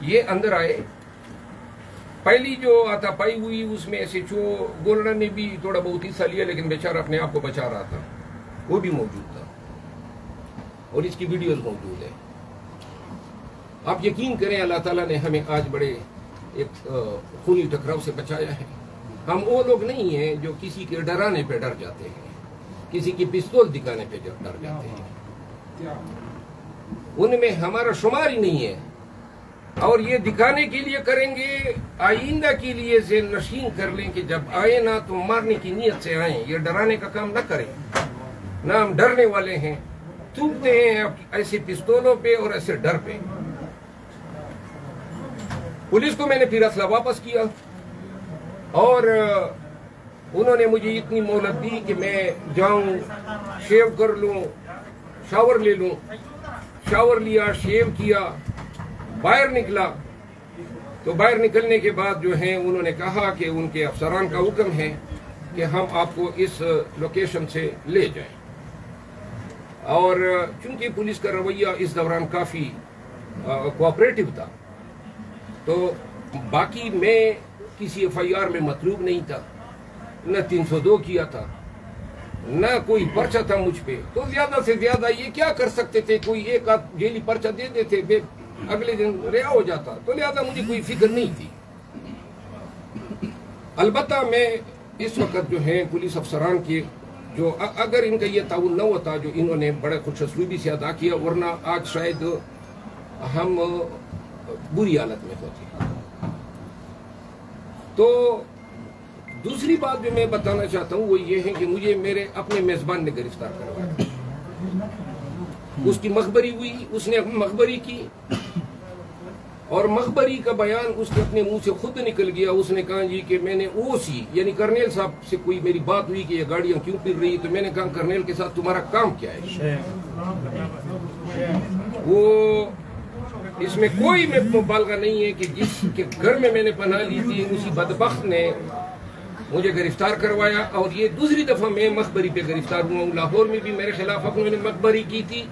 یہ اندر آئے. پہلی جو آتا پائی ہوئی اس میں ایسے گولڑا نے بھی تھوڑا بہت حصہ لیا لیکن بیچارہ اپنے آپ کو بچا رہا تھا, وہ بھی موجود تھا اور اس کی ویڈیوز موجود ہے. آپ یقین کریں اللہ تعالیٰ نے ہمیں آج بڑے ایک خونی ٹکراؤ سے بچایا ہے. ہم وہ لوگ نہیں ہیں جو کسی کے ڈرانے پہ ڈر جاتے ہیں, کسی کی پستول دکھانے پہ ڈر جاتے ہیں. ان میں ہمارا شمار ہی نہیں ہے, اور یہ دکھانے کے لیے کریں گے, آئندہ کے لیے ذہن نشین کر لیں کہ جب آئے نا تو مارنے کی نیت سے آئیں, یہ ڈرانے کا کام نہ کریں. نہ ہم ڈرنے والے ہیں, تھوکتے ہیں ایسے پستولوں پہ اور ایسے ڈر پہ. پولیس کو میں نے پھر اسلحہ واپس کیا اور انہوں نے مجھے اتنی مہلت دی کہ میں جاؤں, شیو کر لوں, شاور لے لوں. شاور لیا, شیو کیا, باہر نکلا. تو باہر نکلنے کے بعد جو ہیں انہوں نے کہا کہ ان کے افسران کا حکم ہے کہ ہم آپ کو اس لوکیشن سے لے جائیں. اور چونکہ پولیس کا رویہ اس دوران کافی کوآپریٹو تھا, تو باقی میں کسی ایف آئی آر میں مطلوب نہیں تھا, نہ 302 کیا تھا, نہ کوئی پرچہ تھا مجھ پہ. تو زیادہ سے زیادہ یہ کیا کر سکتے تھے, کوئی ایک آدھ جیلی پرچہ دے دیتے, اگلے دن رہا ہو جاتا. تو لہذا مجھے کوئی فکر نہیں تھی. البتہ میں اس وقت جو ہیں پولیس افسران کے جو اگر ان کا یہ تعاون نہ ہوتا جو انہوں نے بڑے خوش اسلوبی سے ادا کیا, ورنہ آج شاید ہم بری حالت میں ہوتے. تو دوسری بات جو میں بتانا چاہتا ہوں وہ یہ ہے کہ مجھے میرے اپنے میزبان نے گرفتار کروایا. اس کی مخبری ہوئی, اس نے مخبری کی, اور مخبری کا بیان اس کے اپنے منہ سے خود نکل گیا. اس نے کہا جی کہ میں نے او سی یعنی کرنیل صاحب سے کوئی میری بات ہوئی کہ یہ گاڑیاں کیوں پھر رہی, تو میں نے کہا کرنیل کے ساتھ تمہارا کام کیا ہے. وہ اس میں کوئی مبالغہ نہیں ہے کہ جس کے گھر میں نے پناہ لی تھی اسی بدبخت نے مجھے گرفتار کروایا. اور یہ دوسری دفعہ میں مخبری پہ گرفتار ہوا ہوں. لاہور میں بھی میرے خلاف انہوں نے مخبری کی تھی,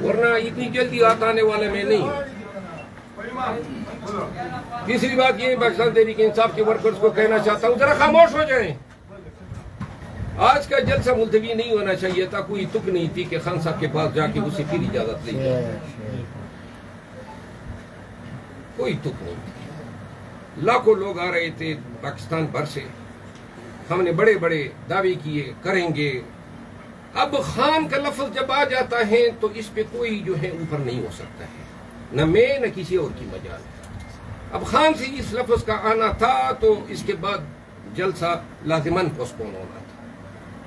ورنہ اتنی جلدی ہاتھ آنے والا میں نہیں. تیسری بات یہ پاکستان تحریک انصاف کے ورکرز کو کہنا چاہتا ہوں ذرا خاموش ہو جائیں. آج کا جلسہ ملتوی نہیں ہونا چاہیے تھا. کوئی تک نہیں تھی کہ خان صاحب کے پاس جا کے اسے پھر اجازت لیں گے, کوئی تک نہیں تھی. لاکھوں لوگ آ رہے تھے پاکستان بھر سے. ہم نے بڑے بڑے دعوے کیے کریں گے. اب خان کا لفظ جب آ جاتا ہے تو اس پہ کوئی جو ہے اوپر نہیں ہو سکتا ہے, نہ میں نہ کسی اور کی مجال. اب خان سے اس لفظ کا آنا تھا تو اس کے بعد جلسہ لازماً پوسٹپون ہونا تھا,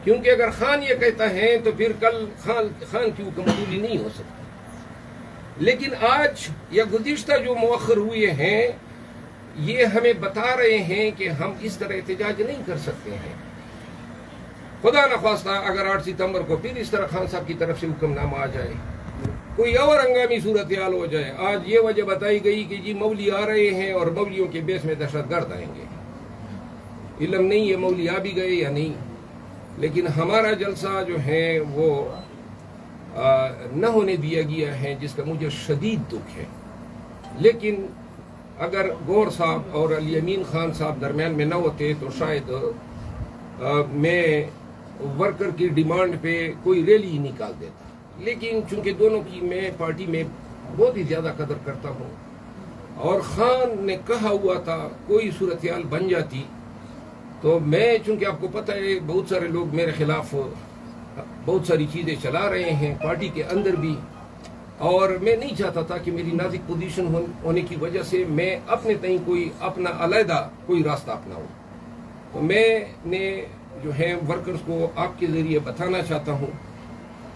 کیونکہ اگر خان یہ کہتا ہے تو پھر کل خان کی حکم عملی نہیں ہو سکتی. لیکن آج یا گزشتہ جو مؤخر ہوئے ہیں یہ ہمیں بتا رہے ہیں کہ ہم اس طرح احتجاج نہیں کر سکتے ہیں. خدا نخواستہ اگر 8 ستمبر کو پھر اس طرح خان صاحب کی طرف سے حکم نامہ آ جائے, کوئی اور ہنگامی صورتحال ہو جائے. آج یہ وجہ بتائی گئی کہ جی مولی آ رہے ہیں اور مولیوں کے بیس میں دہشت گرد آئیں گے. علم نہیں ہے مولی آ بھی گئے یا نہیں, لیکن ہمارا جلسہ جو ہے وہ نہ ہونے دیا گیا ہے, جس کا مجھے شدید دکھ ہے. لیکن اگر گور صاحب اور علی امین خان صاحب درمیان میں نہ ہوتے تو شاید میں ورکر کی ڈیمانڈ پہ کوئی ریلی ہی نکال دیتا. لیکن چونکہ دونوں کی میں پارٹی میں بہت ہی زیادہ قدر کرتا ہوں, اور خان نے کہا ہوا تھا کوئی صورتحال بن جاتی تو میں, چونکہ آپ کو پتہ ہے بہت سارے لوگ میرے خلاف بہت ساری چیزیں چلا رہے ہیں پارٹی کے اندر بھی, اور میں نہیں چاہتا تھا کہ میری نازک پوزیشن ہونے کی وجہ سے میں اپنے تئیں کوئی اپنا علیحدہ کوئی راستہ اپناؤں. تو میں نے جو ہے ورکرز کو آپ کے ذریعے بتانا چاہتا ہوں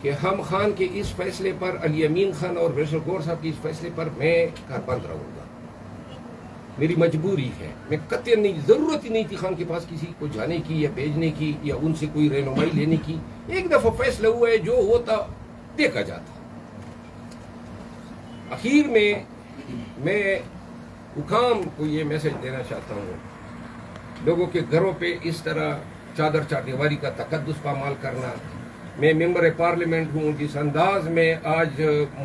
کہ ہم خان کے اس فیصلے پر, علی امین خان اور بیشر گور صاحب کے اس فیصلے پر میں کاربند رہوں گا. میری مجبوری ہے, میں قطعاً نہیں, ضرورت ہی نہیں تھی خان کے پاس کسی کو جانے کی یا بھیجنے کی یا ان سے کوئی رہنمائی لینے کی. ایک دفعہ فیصلہ ہوا ہے, جو ہوتا دیکھا جاتا. اخیر میں حکام کو یہ میسج دینا چاہتا ہوں, لوگوں کے گھروں پہ اس طرح چادر چاردیواری کا تقدس پامال کرنا. میں ممبر پارلیمنٹ ہوں, جس انداز میں آج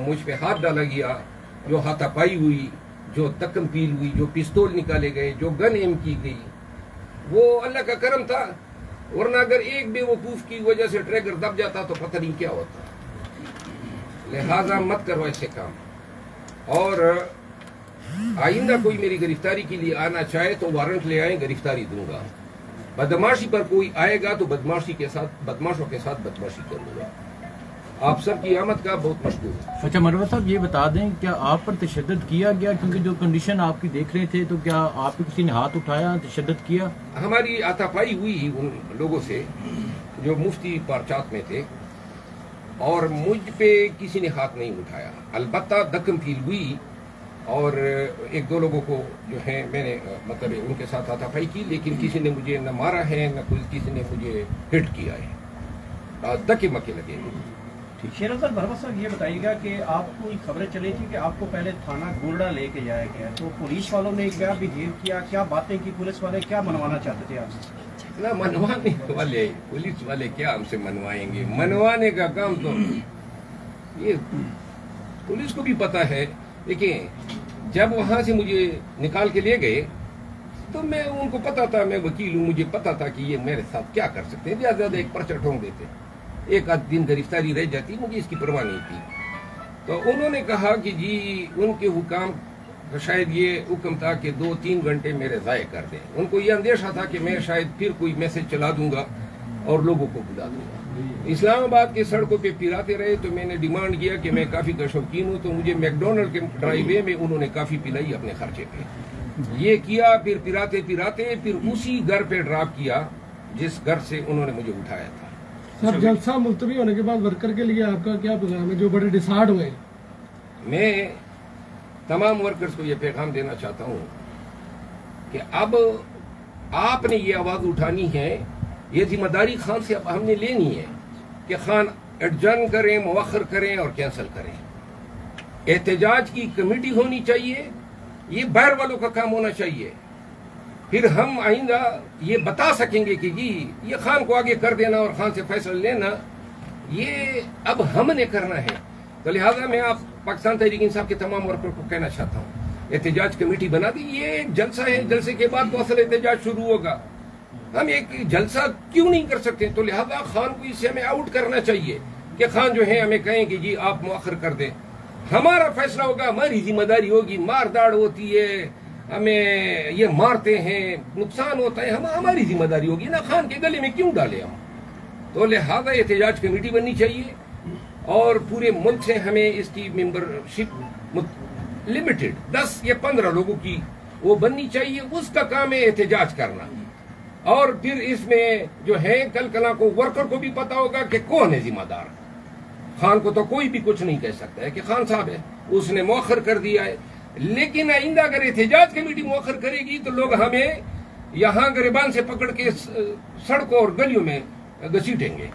مجھ پہ ہاتھ ڈالا گیا جو ہاتھا پائی ہوئی، جو تکم پیل ہوئی، جو پستول نکالے گئے، جو گن ایم کی گئی، وہ اللہ کا کرم تھا، ورنہ اگر ایک بے وقوف کی وجہ سے ٹریگر دب جاتا تو پتہ نہیں کیا ہوتا. لہذا مت کرو ایسے کام. اور آئندہ کوئی میری گرفتاری کے لیے آنا چاہے تو وارنٹ لے آئیں، گرفتاری دوں گا. بدماشی پر کوئی آئے گا تو بدماشوں کے ساتھ بدماشی کروں گا. آپ سب کی آمد کا بہت مشکور. اچھا مروت صاحب یہ بتا دیں کیا آپ پر تشدد کیا گیا؟ کیونکہ جو کنڈیشن آپ کی دیکھ رہے تھے تو کیا آپ پہ کسی نے ہاتھ اٹھایا، تشدد کیا؟ ہماری آتا پائی ہوئی ان لوگوں سے جو مفتی پارچات میں تھے، اور مجھ پہ کسی نے ہاتھ نہیں اٹھایا. البتہ دکم فیل ہوئی اور ایک دو لوگوں کو جو ہے میں نے مطلب ان کے ساتھ ہاتھا پائی کی، لیکن کسی نے مجھے نہ مارا ہے نہ کسی نے مجھے ہٹ کیا ہے. دکے مکے لگے. شیر افضل بھروت صاحب یہ بتائیے گا کہ آپ کو خبریں چلی تھی کہ آپ کو پہلے تھانہ گولڈا لے کے جایا گیا، تو پولیس والوں نے کیا بہیو کیا، کیا باتیں کی، پولیس والے کیا منوانا چاہتے تھے آپ سے؟ نہ منوانے والے پولیس والے کیا ہم سے منوائیں گے؟ منوانے کا کام تو یہ پولیس کو بھی پتا ہے. دیکھیں جب وہاں سے مجھے نکال کے لے گئے تو میں ان کو پتا تھا، میں وکیل ہوں، مجھے پتا تھا کہ یہ میرے ساتھ کیا کر سکتے ہیں. زیادہ زیادہ ایک پرچہ ٹھونک دیتے، ایک آدھ دن گرفتاری رہ جاتی، مجھے اس کی پرواہ نہیں تھی. تو انہوں نے کہا کہ جی ان کے حکام شاید یہ حکم تھا کہ 2-3 گھنٹے میرے ضائع کر دیں. ان کو یہ اندیشہ تھا کہ میں شاید پھر کوئی میسج چلا دوں گا اور لوگوں کو بلا دوں گا. اسلام آباد کے سڑکوں پہ پھراتے رہے تو میں نے ڈیمانڈ کیا کہ میں کافی کا شوقین ہوں، تو مجھے میکڈونلڈ کے ڈرائیو وے میں انہوں نے کافی پلائی اپنے خرچے پہ. یہ کیا، پھر پھراتے پھر اسی گھر پہ ڈراپ کیا جس گھر سے انہوں نے مجھے اٹھایا تھا. سر جلسہ ملتوی ہونے کے بعد ورکر کے لیے آپ کا کیا پیغام ہے جو بڑے ڈسہارڈ ہوئے؟ میں تمام ورکرز کو یہ پیغام دینا چاہتا ہوں کہ اب آپ نے یہ آواز اٹھانی ہے، یہ ذمہ داری خان سے اب ہم نے لینی ہے کہ خان ایڈجرن کریں، مؤخر کریں اور کینسل کریں. احتجاج کی کمیٹی ہونی چاہیے، یہ باہر والوں کا کام ہونا چاہیے. پھر ہم آئندہ یہ بتا سکیں گے کہ جی یہ خان کو آگے کر دینا اور خان سے فیصلہ لینا یہ اب ہم نے کرنا ہے. تو لہٰذا میں آپ پاکستان تحریک انصاف کے تمام ورکر کو کہنا چاہتا ہوں، احتجاج کمیٹی بنا دی. یہ ایک جلسہ ہے، جلسے کے بعد تو اصل احتجاج شروع ہوگا. ہم ایک جلسہ کیوں نہیں کر سکتے؟ تو لہذا خان کو اس سے ہمیں آؤٹ کرنا چاہیے کہ خان جو ہے ہمیں کہیں کہ جی آپ مؤخر کر دیں. ہمارا فیصلہ ہوگا، ہماری ذمہ داری ہوگی. مار داڑ ہوتی ہے، ہمیں یہ مارتے ہیں، نقصان ہوتا ہے، ہماری ذمہ داری ہوگی نا. خان کے گلے میں کیوں ڈالے ہم؟ تو لہذا احتجاج کمیٹی بننی چاہیے اور پورے ملک سے ہمیں اس کی ممبرشپ لمیٹڈ 10 یا 15 لوگوں کی وہ بننی چاہیے. اس کا کام ہے احتجاج کرنا. اور پھر اس میں جو ہے کل کلا کو ورکر کو بھی پتا ہوگا کہ کون ہے ذمہ دار. خان کو تو کوئی بھی کچھ نہیں کہہ سکتا ہے کہ خان صاحب ہے، اس نے مؤخر کر دیا ہے. لیکن آئندہ اگر احتجاج کمیٹی مؤخر کرے گی تو لوگ ہمیں یہاں گریبان سے پکڑ کے سڑکوں اور گلیوں میں گھسیٹیں گے،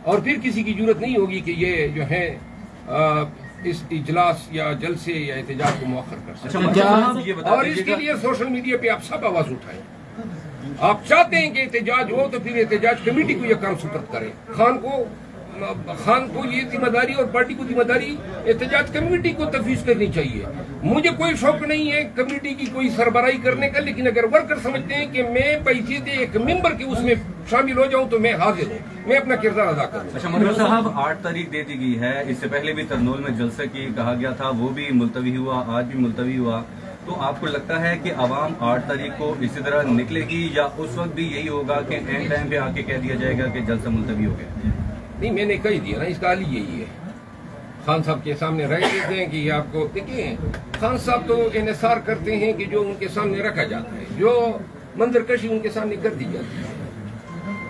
اور پھر کسی کی ضرورت نہیں ہوگی کہ یہ جو ہے اس اجلاس یا جلسے یا احتجاج کو مؤخر کر سکیں. اور اس کے لیے سوشل میڈیا پہ آپ سب آواز اٹھائیں. آپ چاہتے ہیں کہ احتجاج ہو تو پھر احتجاج کمیٹی کو یہ کام سپرد کریں. خان کو یہ ذمہ داری اور پارٹی کو ذمہ داری احتجاج کمیٹی کو تفویض کرنی چاہیے. مجھے کوئی شوق نہیں ہے کمیٹی کی کوئی سربراہی کرنے کا، لیکن اگر ورکر سمجھتے ہیں کہ میں پیسے دے ایک ممبر کے اس میں شامل ہو جاؤں تو میں حاضر ہوں، میں اپنا کردار ادا کروں. اچھا مروت صاحب 8 تاریخ دے دی گئی ہے، اس سے پہلے بھی ترنول میں جلسہ کی کہا گیا تھا، وہ بھی ملتوی ہوا، آج بھی ملتوی ہوا. تو آپ کو لگتا ہے کہ عوام 8 تاریخ کو اسی طرح نکلے گی یا اس وقت بھی یہی ہوگا کہ اینڈ ٹائم پہ آ کے کہہ دیا جائے گا کہ جلسہ ملتوی ہو گیا؟ نہیں، میں نے کہہ دیا نا، اس کا حل یہی ہے. خان صاحب کے سامنے رکھ دیتے ہیں کہ یہ آپ کو دیکھیں. خان صاحب تو انحصار کرتے ہیں کہ جو ان کے سامنے رکھا جاتا ہے، جو منظر کشی ان کے سامنے کر دی جاتی ہے.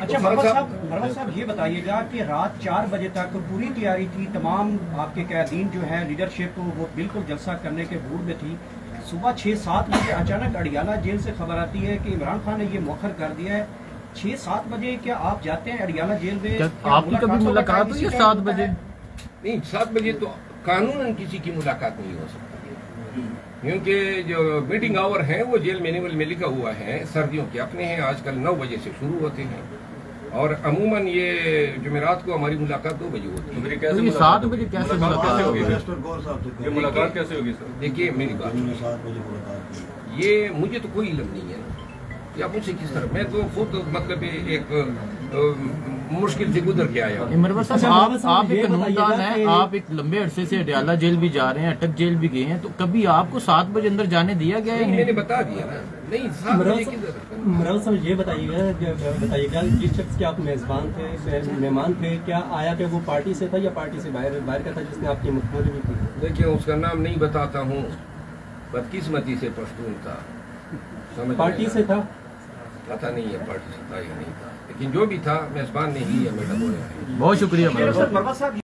اچھا مروت صاحب یہ بتائیے گا کہ رات 4 بجے تک پوری تیاری تھی، تمام آپ کے قیدین جو ہے لیڈرشپ وہ بالکل جلسہ کرنے کے موڈ میں تھی. صبح 6-7 بجے اچانک اڈیالہ جیل سے خبر آتی ہے کہ عمران خان نے یہ مؤخر کر دیا ہے. 6-7 بجے کیا آپ جاتے ہیں اڈیالہ جیل میں؟ آپ کی کبھی ملاقات ہوئی ہے 7 بجے؟ نہیں، 7 بجے تو قانون کسی کی ملاقات نہیں ہو سکتی، کیونکہ جو میٹنگ آور ہیں وہ جیل مینیول میں لکھا ہوا ہے. سردیوں کے اپنے ہیں، آج کل 9 بجے سے شروع ہوتے ہیں اور عموماً یہ جمعرات کو ہماری ملاقات 2 بجے ہوتی ہے. تو تو یہ 7 بجے کیسے ملاقات ملاقات ہوگی؟ ہوگی؟ یہ ملاقات کیسے ہوگی سر؟ دیکھیے میری بات، یہ مجھے تو کوئی علم نہیں ہے نا، یا مجھ سے کس طرح، میں تو خود مطلب ایک مشکل سے گزر کے آیا ہوں. عمرور صاحب آپ ایک قانون دان ہیں، آپ ایک لمبے عرصے سے اڈیالہ جیل بھی جا رہے ہیں، اٹک جیل بھی گئے ہیں، تو کبھی آپ کو 7 بجے اندر جانے دیا گیا ہے؟ میں نے بتا دیا نا، نہیں 7 بجے کی ضرورت ہے. مرل صاحب یہ بتائیے گا جس شخص کے آپ میزبان تھے، مہمان تھے، کیا آیا کہ وہ پارٹی سے تھا یا پارٹی سے باہر کا تھا جس نے آپ کی مخبری بھی کی؟ دیکھیں اس کا نام نہیں بتاتا ہوں، بدقسمتی سے پشتون تھا. پارٹی سے تھا؟ پتہ نہیں ہے پارٹی سے تھا یا نہیں تھا، لیکن جو بھی تھا میزبان نے ہی ہے میڈم. بہت شکریہ. صاحب